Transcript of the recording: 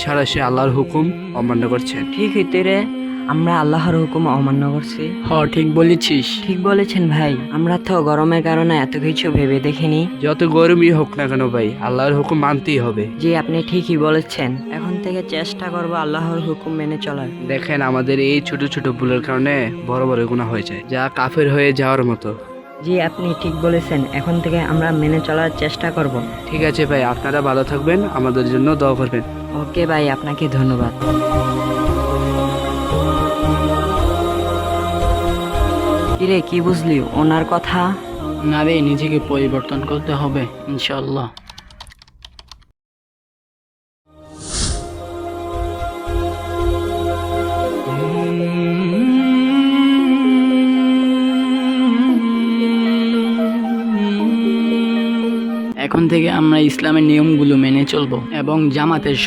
সারা সে আল্লাহর হুকুম অমান্য করছেন। ঠিক হইতে রে, আমরা আল্লাহর হুকুম অমান্য করছি। ঠিক বলেছিস। ঠিক বলেছেন ভাই, আমরা তো গরমের কারণে এত কিছু ভেবে দেখিনি। যত গরমই হোক না কেন ভাই, আল্লাহর হুকুম মানতেই হবে। জি, আপনি ঠিকই বলেছেন। এখন থেকে চেষ্টা করব আল্লাহর হুকুম মেনে চলার। দেখেন, আমাদের এই ছোট ছোট ভুলের কারণে বড় বড় গুনাহ হয়ে যায়, যা কাফের হয়ে যাওয়ার মতো। জি, আপনি ঠিক বলেছেন। এখন থেকে আমরা মেনে চলার চেষ্টা করব। ঠিক আছে ভাই, আপনারা ভালো থাকবেন, আমাদের জন্য দোয়া করবেন। ওকে ভাই, আপনাকে ধন্যবাদ। কিরে, কি বুঝলি ওনার কথা? না রে, নিজেকে পরিবর্তন করতে হবে ইনশাল্লাহ। এখন থেকে আমরা ইসলামের নিয়মগুলো মেনে চলবো এবং জামাতের